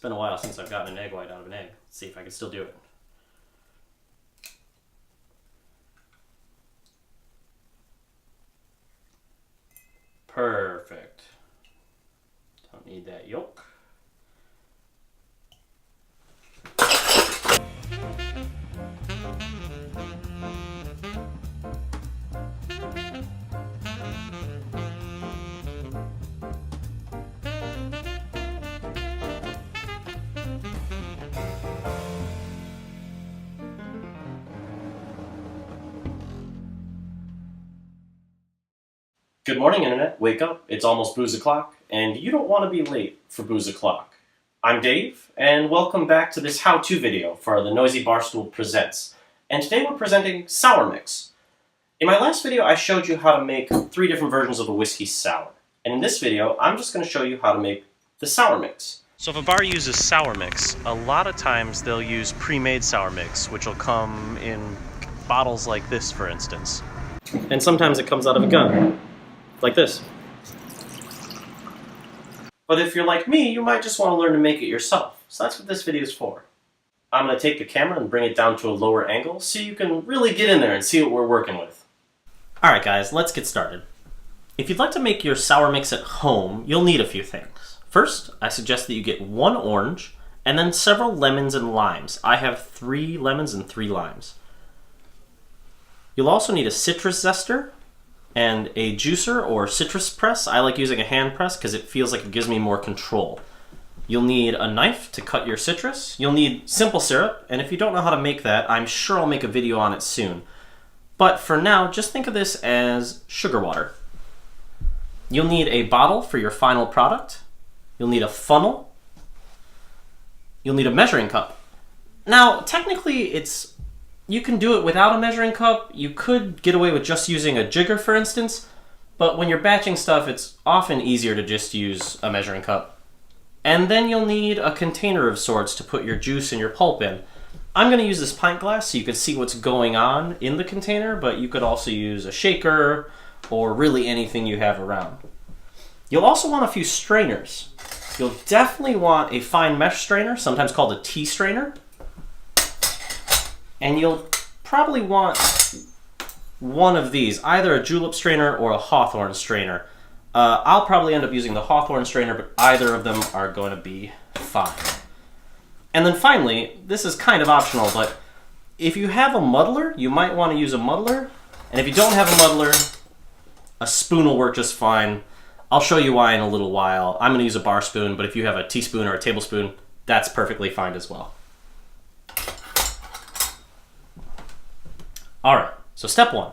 been a while since I've gotten an egg white out of an egg. Let's see if I can still do it. Perfect. Don't need that yolk. Good morning, Internet. Wake up. It's almost booze o'clock, and you don't want to be late for booze o'clock. I'm Dave, and welcome back to this how-to video for the Noisy Barstool Presents. And today we're presenting sour mix. In my last video, I showed you how to make 3 different versions of a whiskey sour. And in this video, I'm just going to show you how to make the sour mix. So if a bar uses sour mix, a lot of times they'll use pre-made sour mix, which will come in bottles like this, for instance. And sometimes it comes out of a gun. Like this. But if you're like me, you might just want to learn to make it yourself. So that's what this video is for. I'm going to take the camera and bring it down to a lower angle so you can really get in there and see what we're working with. Alright guys, let's get started. If you'd like to make your sour mix at home, you'll need a few things. First, I suggest that you get 1 orange and then several lemons and limes. I have 3 lemons and 3 limes. You'll also need a citrus zester and a juicer or citrus press. I like using a hand press because it feels like it gives me more control. You'll need a knife to cut your citrus. You'll need simple syrup, and if you don't know how to make that, I'm sure I'll make a video on it soon. But for now, just think of this as sugar water. You'll need a bottle for your final product. You'll need a funnel. You'll need a measuring cup. Now, technically, you can do it without a measuring cup. You could get away with just using a jigger, for instance, but when you're batching stuff, it's often easier to just use a measuring cup. And then you'll need a container of sorts to put your juice and your pulp in. I'm going to use this pint glass so you can see what's going on in the container, but you could also use a shaker or really anything you have around. You'll also want a few strainers. You'll definitely want a fine mesh strainer, sometimes called a tea strainer. And you'll probably want one of these, either a julep strainer or a hawthorn strainer. I'll probably end up using the hawthorn strainer, but either of them are going to be fine. And then finally, this is kind of optional, but if you have a muddler, you might want to use a muddler. And if you don't have a muddler, a spoon will work just fine. I'll show you why in a little while. I'm going to use a bar spoon, but if you have a teaspoon or a tablespoon, that's perfectly fine as well. Alright, so step 1.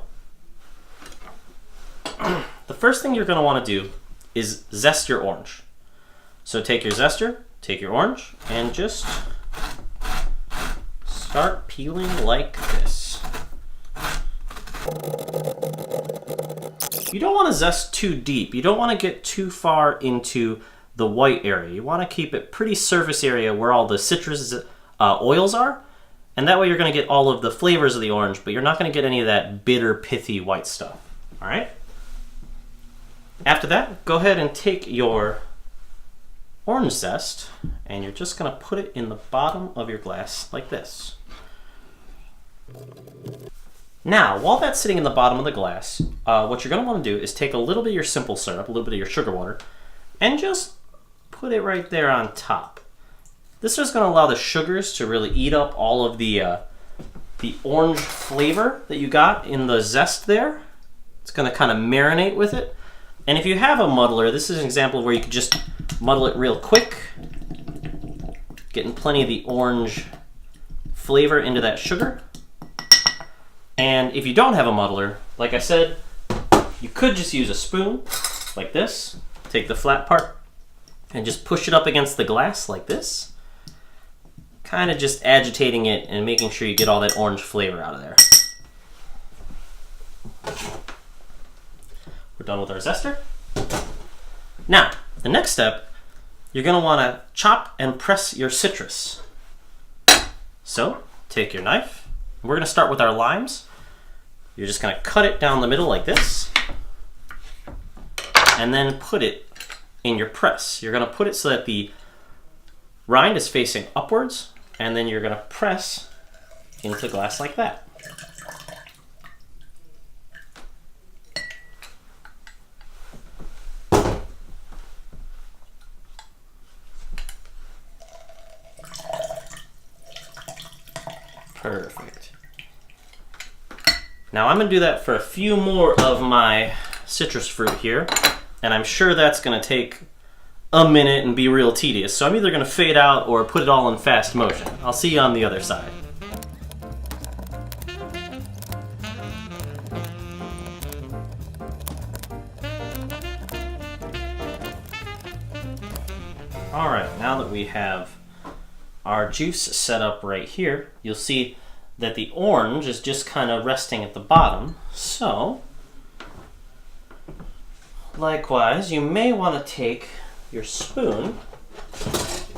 The first thing you're going to want to do is zest your orange. So take your zester, take your orange, and just start peeling like this. You don't want to zest too deep. You don't want to get too far into the white area. You want to keep it pretty surface area where all the citrus oils are. And that way you're going to get all of the flavors of the orange, but you're not going to get any of that bitter, pithy white stuff. All right? After that, go ahead and take your orange zest, and you're just going to put it in the bottom of your glass like this. Now, while that's sitting in the bottom of the glass, what you're going to want to do is take a little bit of your simple syrup, a little bit of your sugar water, and just put it right there on top. This is going to allow the sugars to really eat up all of the orange flavor that you got in the zest there. It's going to kind of marinate with it. And if you have a muddler, this is an example where you could just muddle it real quick, getting plenty of the orange flavor into that sugar. And if you don't have a muddler, like I said, you could just use a spoon like this, take the flat part, and just push it up against the glass like this. Kind of just agitating it and making sure you get all that orange flavor out of there. We're done with our zester. Now, the next step, you're going to want to chop and press your citrus. So, take your knife. We're going to start with our limes. You're just going to cut it down the middle like this, and then put it in your press. You're going to put it so that the rind is facing upwards, and then you're going to press into the glass like that. Perfect. Now I'm going to do that for a few more of my citrus fruit here, and I'm sure that's going to take a minute and be real tedious, so I'm either going to fade out or put it all in fast motion. I'll see you on the other side. Alright, now that we have our juice set up right here, you'll see that the orange is just kind of resting at the bottom. So, likewise, you may want to take your spoon,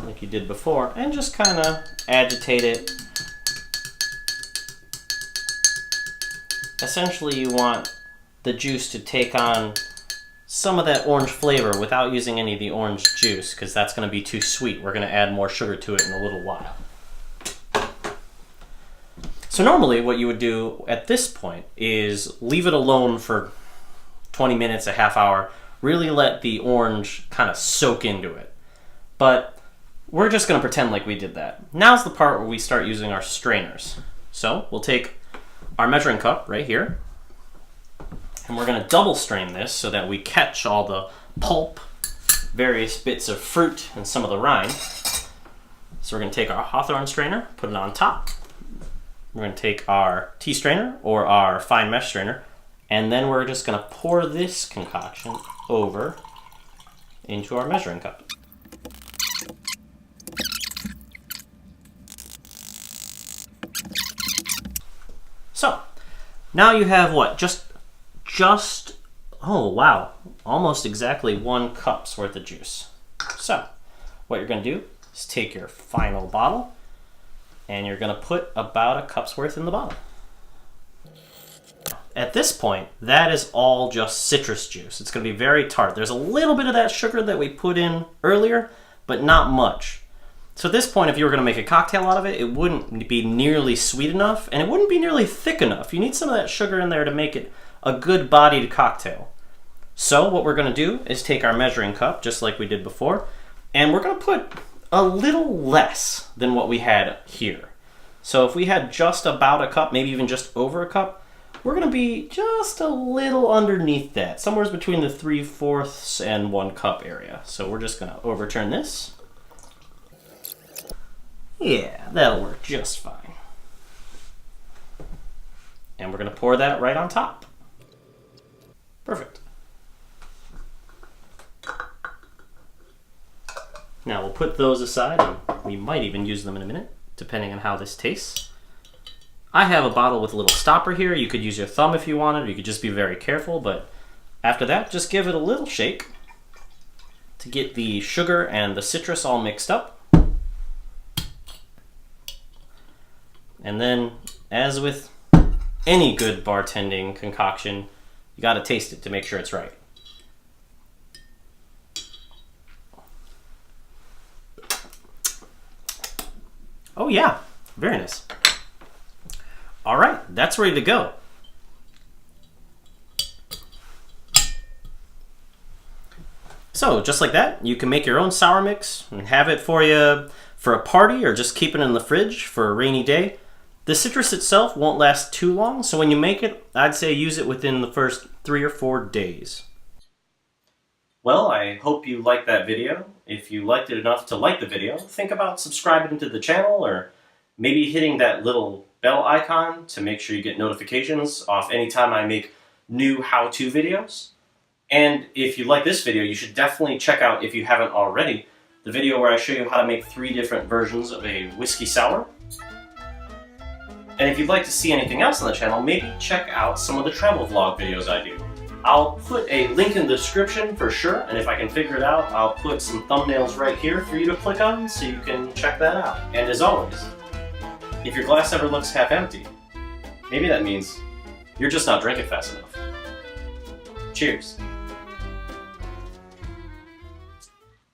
like you did before, and just kind of agitate it. Essentially, you want the juice to take on some of that orange flavor without using any of the orange juice, because that's going to be too sweet. We're going to add more sugar to it in a little while. So normally what you would do at this point is leave it alone for 20 minutes, a half hour, really let the orange kind of soak into it. But we're just going to pretend like we did that. Now's the part where we start using our strainers. So we'll take our measuring cup right here, and we're going to double strain this so that we catch all the pulp, various bits of fruit, and some of the rind. So we're going to take our Hawthorne strainer, put it on top. We're going to take our tea strainer or our fine mesh strainer, and then we're just going to pour this concoction over into our measuring cup. So, now you have what? Just, oh wow, almost exactly 1 cup's worth of juice. So, what you're going to do is take your final bottle, and you're going to put about a cup's worth in the bottle. At this point, that is all just citrus juice. It's going to be very tart. There's a little bit of that sugar that we put in earlier, but not much. So at this point, if you were going to make a cocktail out of it, it wouldn't be nearly sweet enough, and it wouldn't be nearly thick enough. You need some of that sugar in there to make it a good bodied cocktail. So what we're going to do is take our measuring cup, just like we did before, and we're going to put a little less than what we had here. So if we had just about a cup, maybe even just over a cup, we're going to be just a little underneath that, somewhere between the 3/4 and 1 cup area. So we're just going to overturn this. Yeah, that'll work just fine. And we're going to pour that right on top. Perfect. Now we'll put those aside, and we might even use them in a minute, depending on how this tastes. I have a bottle with a little stopper here. You could use your thumb if you wanted, or you could just be very careful, but after that, just give it a little shake to get the sugar and the citrus all mixed up. And then, as with any good bartending concoction, you gotta taste it to make sure it's right. Oh yeah, very nice. All right, that's ready to go. So just like that, you can make your own sour mix and have it for you for a party, or just keep it in the fridge for a rainy day. The citrus itself won't last too long, so when you make it, I'd say use it within the first 3 or 4 days. Well, I hope you liked that video. If you liked it enough to like the video, think about subscribing to the channel, or maybe hitting that little bell icon to make sure you get notifications off anytime I make new how-to videos. And if you like this video, you should definitely check out, if you haven't already, the video where I show you how to make 3 different versions of a whiskey sour. And if you'd like to see anything else on the channel, maybe check out some of the travel vlog videos I do. I'll put a link in the description for sure, and if I can figure it out, I'll put some thumbnails right here for you to click on so you can check that out. And as always, if your glass ever looks half empty, maybe that means you're just not drinking fast enough. Cheers.